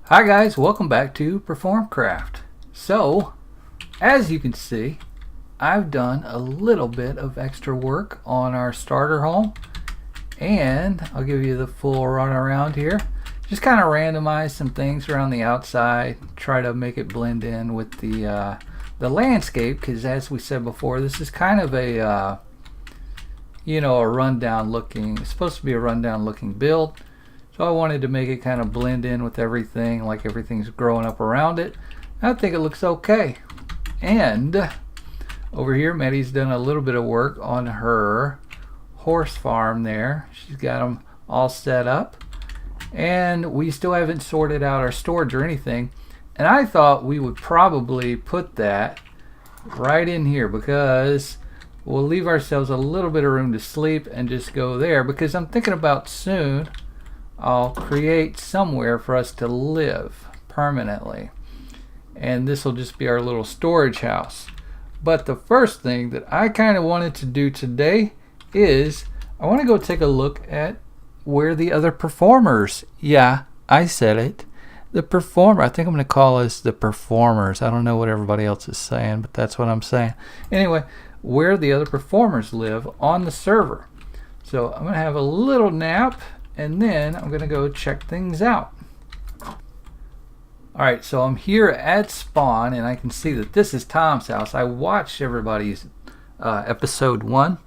Hi guys, welcome back to PerformCraft. So, as you can see, I've done a little bit of extra work on our starter home, and I'll give you the full run around here. Just kind of randomize some things around the outside, try to make it blend in with the landscape, because as we said before, this is kind of a a rundown looking, it's supposed to be a rundown looking build. So I wanted to make it kind of blend in with everything, like everything's growing up around it. I think it looks okay. And over here, Maddie's done a little bit of work on her horse farm there. She's got them all set up. And we still haven't sorted out our storage or anything. And I thought we would probably put that right in here, because we'll leave ourselves a little bit of room to sleep and just go there, because I'm thinking about soon I'll create somewhere for us to live permanently, and this will just be our little storage house. But the first thing that I kind of wanted to do today is I want to go take a look at where the other performers, yeah, I said it, the performer, I think I'm going to call us the performers. I don't know what everybody else is saying, but that's what I'm saying. Anyway, where the other performers live on the server. So I'm going to have a little nap, and then I'm going to go check things out. Alright, so I'm here at spawn, and I can see that this is Tom's house. I watched everybody's episode 1.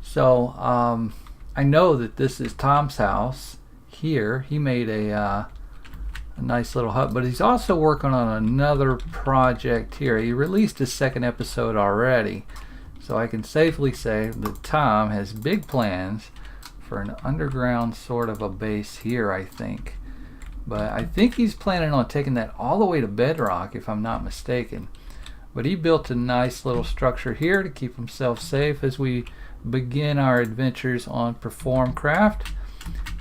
So I know that this is Tom's house here. He made a nice little hut, but he's also working on another project here. He released his second episode already. So I can safely say that Tom has big plans for an underground sort of a base here, I think. But I think he's planning on taking that all the way to bedrock, if I'm not mistaken. But he built a nice little structure here to keep himself safe as we begin our adventures on PerformCraft.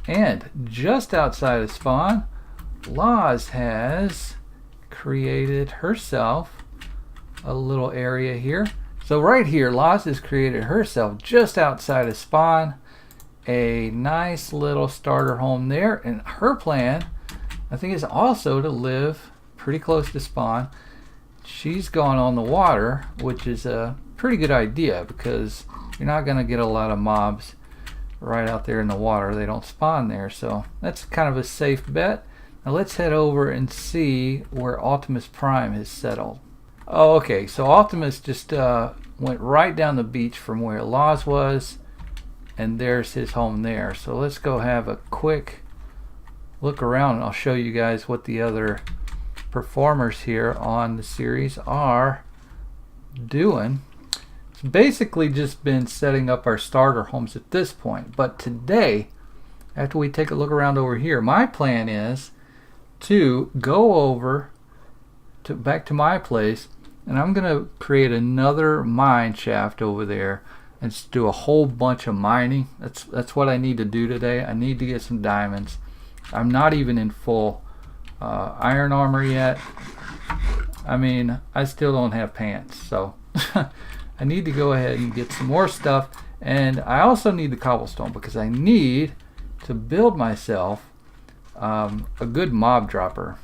And just outside of spawn, Laws has created herself a little area here. So right here, Laws has created herself just outside of spawn a nice little starter home there, and her plan, I think, is also to live pretty close to spawn. She's gone on the water, which is a pretty good idea, because you're not going to get a lot of mobs right out there in the water. They don't spawn there, so that's kind of a safe bet. Now let's head over and see where Optimus Prime has settled. Oh, okay, so Optimus just went right down the beach from where Laws was, and there's his home there. So let's go have a quick look around, and I'll show you guys what the other performers here on the series are doing. It's basically just been setting up our starter homes at this point. But today, after we take a look around over here, my plan is to go over to back to my place, and I'm gonna create another mine shaft over there and just do a whole bunch of mining. That's what I need to do today. I need to get some diamonds. I'm not even in full iron armor yet. I mean, I still don't have pants, so I need to go ahead and get some more stuff. And I also need the cobblestone, because I need to build myself a good mob dropper.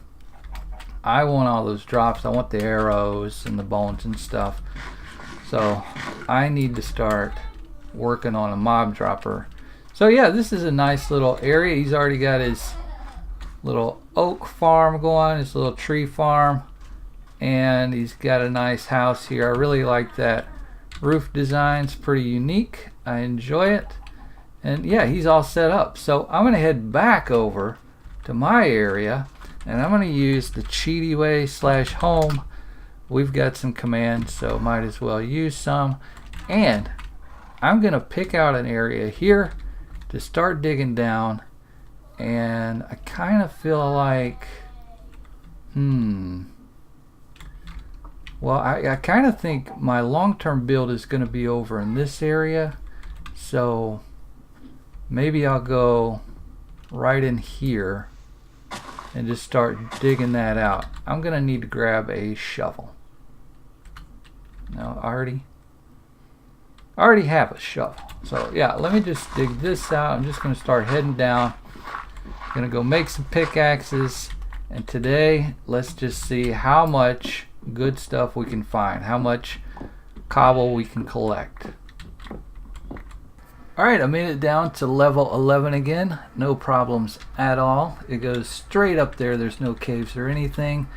I want all those drops. I want the arrows and the bones and stuff. So I need to start working on a mob dropper. So yeah, this is a nice little area. He's already got his little oak farm going, his little tree farm, and he's got a nice house here. I really like that roof design. It's pretty unique. I enjoy it. And yeah, he's all set up. So I'm going to head back over to my area, and I'm going to use the cheaty way / home. We've got some commands, so might as well use some. And I'm going to pick out an area here to start digging down. And I kind of feel like, well, I kind of think my long-term build is going to be over in this area. So maybe I'll go right in here and just start digging that out. I'm going to need to grab a shovel. No, I already have a shovel. So yeah, let me just dig this out. I'm just going to start heading down. Going to go make some pickaxes, And today, let's just see how much good stuff we can find, how much cobble we can collect. Alright, I made it down to level 11 again. No problems at all. It goes straight up there. There's no caves or anything.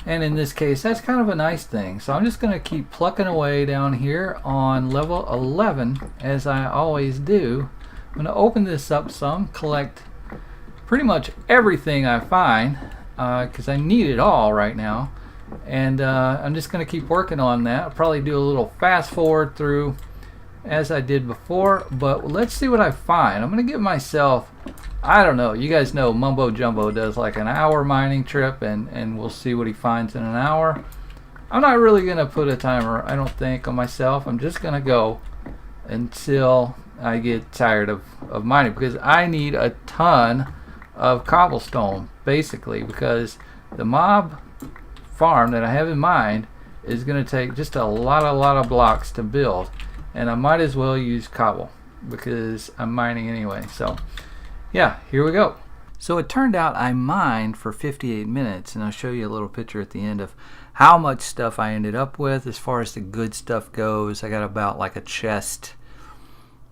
And in this case, that's kind of a nice thing. So I'm just going to keep plucking away down here on level 11, as I always do. I'm going to open this up some, collect pretty much everything I find, because I need it all right now. And I'm just going to keep working on that. I'll probably do a little fast forward through as I did before, but let's see what I find. I'm going to give myself, I don't know, you guys know Mumbo Jumbo does like an hour mining trip, and we'll see what he finds in an hour. I'm not really going to put a timer, I don't think, on myself. I'm just going to go until I get tired of mining, because I need a ton of cobblestone, basically, because the mob farm that I have in mind is going to take just a lot of blocks to build, and I might as well use cobble because I'm mining anyway. So yeah, here we go. So it turned out I mined for 58 minutes, and I'll show you a little picture at the end of how much stuff I ended up with. As far as the good stuff goes, I got about like a chest,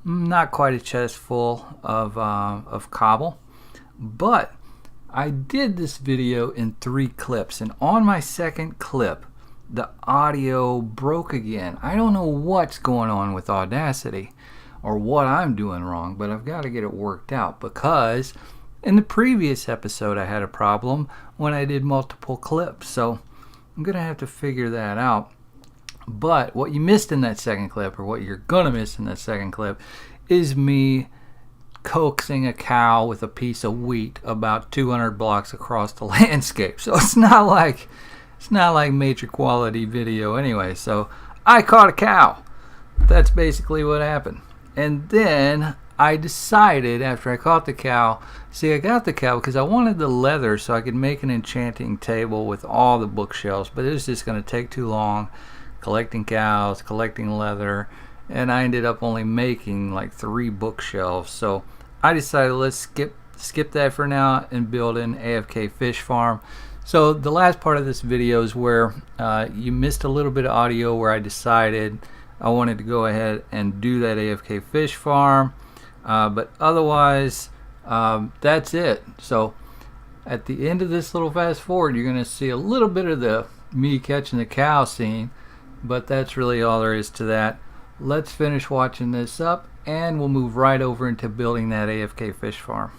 not quite a chest full of cobble, but I did this video in 3 clips, and on my second clip the audio broke again. I don't know what's going on with Audacity or what I'm doing wrong, but I've got to get it worked out, because in the previous episode I had a problem when I did multiple clips, so I'm gonna have to figure that out. But what you missed in that second clip, or what you're gonna miss in that second clip, is me coaxing a cow with a piece of wheat about 200 blocks across the landscape. So it's not like major quality video anyway. So I caught a cow. That's basically what happened. And then I decided, after I caught the cow, I got the cow because I wanted the leather so I could make an enchanting table with all the bookshelves, but it was just going to take too long collecting cows, collecting leather, and I ended up only making like 3 bookshelves. So I decided, let's skip that for now and build an AFK fish farm. So the last part of this video is where you missed a little bit of audio, where I decided I wanted to go ahead and do that AFK fish farm, but otherwise that's it. So at the end of this little fast forward, you're going to see a little bit of the me catching the cow scene, but that's really all there is to that. Let's finish watching this up, and we'll move right over into building that AFK fish farm.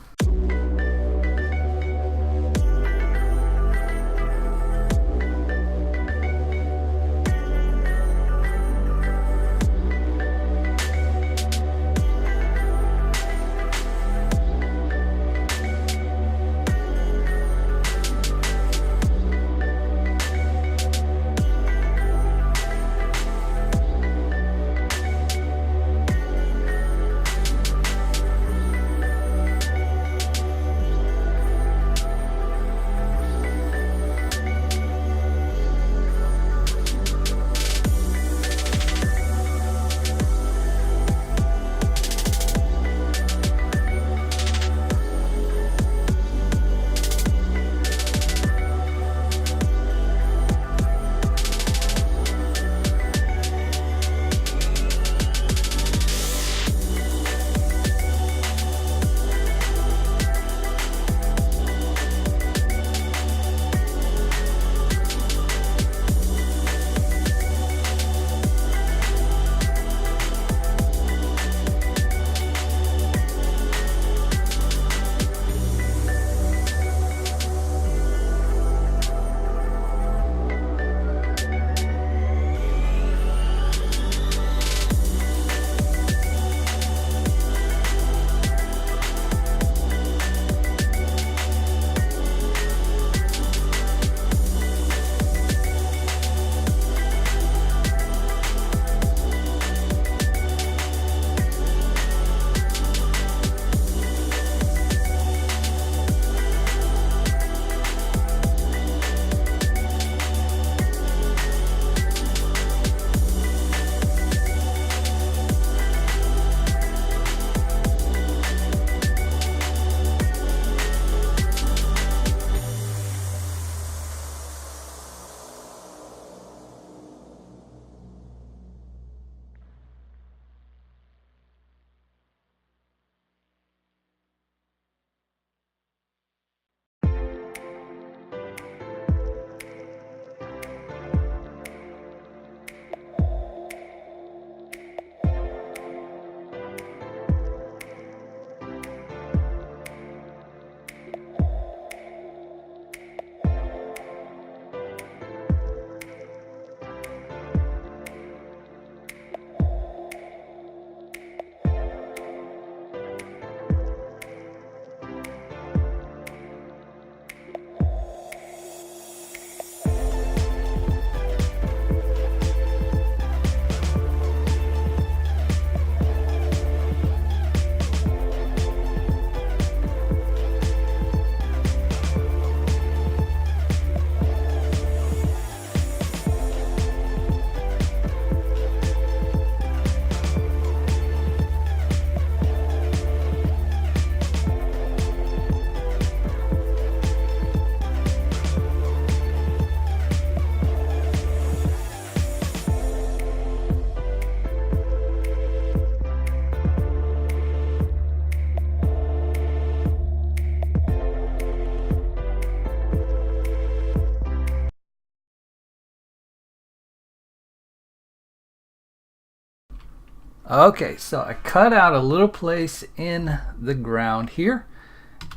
Okay, so I cut out a little place in the ground here,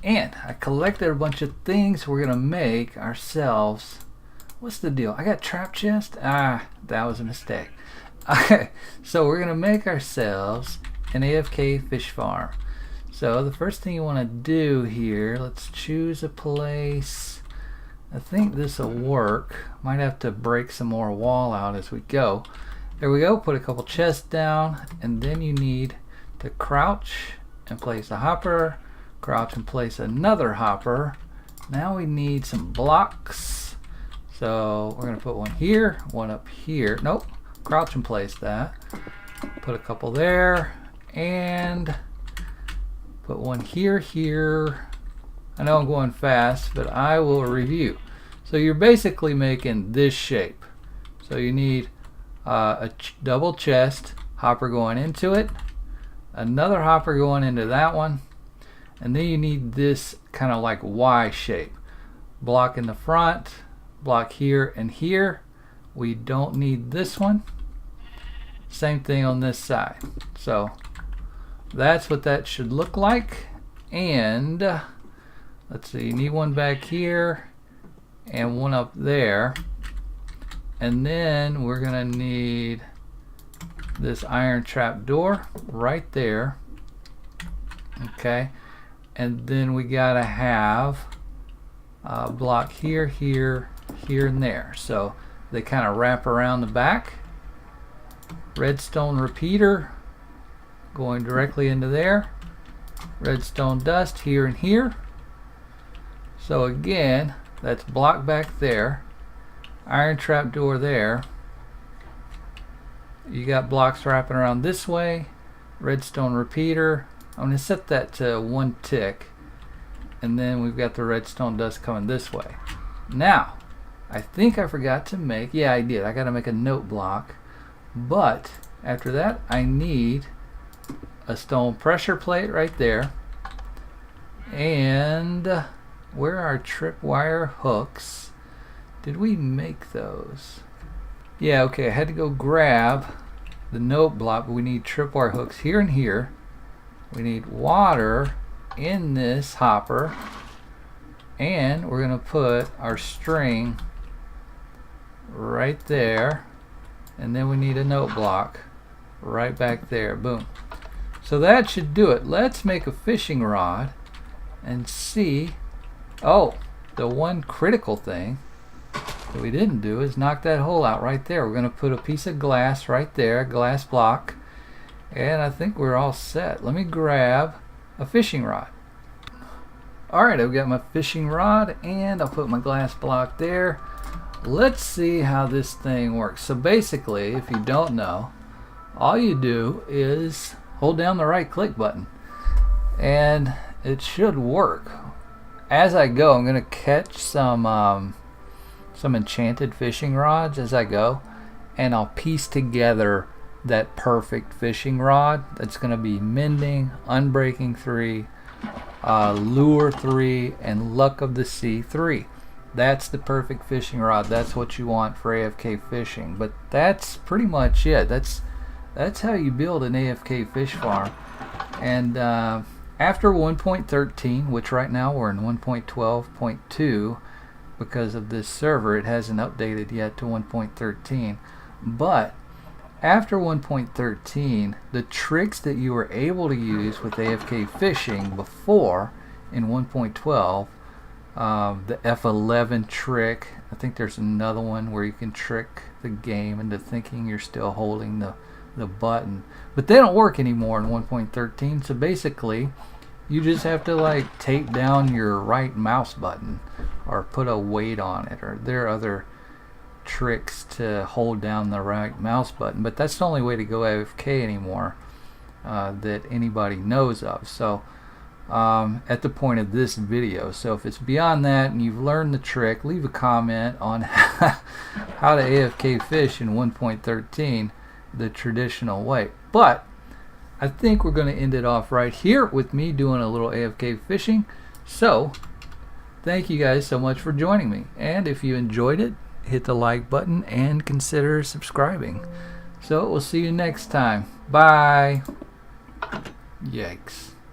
and I collected a bunch of things we're gonna make ourselves. What's the deal? I got trap chest? Ah, that was a mistake. Okay, so we're gonna make ourselves an AFK fish farm. So the first thing you want to do here, let's choose a place. I think this will work. Might have to break some more wall out as we go. There we go. Put a couple chests down, and then you need to crouch and place a hopper, crouch and place another hopper. Now we need some blocks. So we're gonna put one here, one up here. Nope, crouch and place that. Put a couple there, and put one here. I know I'm going fast, but I will review. So you're basically making this shape. So you need a double chest, hopper going into it, another hopper going into that one, and then you need this kind of like Y shape. Block in the front, block here and here. We don't need this one. Same thing on this side. So that's what that should look like. And let's see, you need one back here and one up there. And then we're gonna need this iron trap door right there. Okay, and then we gotta have a block here, here, here, and there. So they kind of wrap around the back. Redstone repeater going directly into there. Redstone dust here and here. So again, that's block back there. Iron trap door there. You got blocks wrapping around this way. Redstone repeater. I'm going to set that to 1 tick. And then we've got the redstone dust coming this way. Now, I think I forgot to make, yeah I did, I got to make a note block. But after that I need a stone pressure plate right there. And where are tripwire hooks? Did we make those? Yeah, okay, I had to go grab the note block, but we need tripwire hooks here and here. We need water in this hopper, and we're gonna put our string right there, and then we need a note block right back there. Boom. So that should do it. Let's make a fishing rod and see. Oh, the one critical thing that we didn't do is knock that hole out right there. We're going to put a piece of glass right there, a glass block, and I think we're all set. Let me grab a fishing rod. Alright, I've got my fishing rod and I'll put my glass block there. Let's see how this thing works. So basically, if you don't know, all you do is hold down the right click button and it should work. As I go, I'm going to catch some enchanted fishing rods as I go, and I'll piece together that perfect fishing rod that's going to be mending, unbreaking 3, lure 3, and luck of the sea 3. That's the perfect fishing rod. That's what you want for AFK fishing. But that's pretty much it. That's how you build an AFK fish farm. And after 1.13, which right now we're in 1.12.2, because of this server, it hasn't updated yet to 1.13. But after 1.13, the tricks that you were able to use with AFK fishing before in 1.12, the F11 trick, I think there's another one where you can trick the game into thinking you're still holding the button, but they don't work anymore in 1.13. So basically you just have to like tape down your right mouse button or put a weight on it, or there are other tricks to hold down the right mouse button, but that's the only way to go AFK anymore that anybody knows of. So at the point of this video, so if it's beyond that and you've learned the trick, leave a comment on how to AFK fish in 1.13 the traditional way. But I think we're going to end it off right here with me doing a little AFK fishing. So thank you guys so much for joining me, and if you enjoyed it, hit the like button and consider subscribing. So we'll see you next time. Bye. Yikes.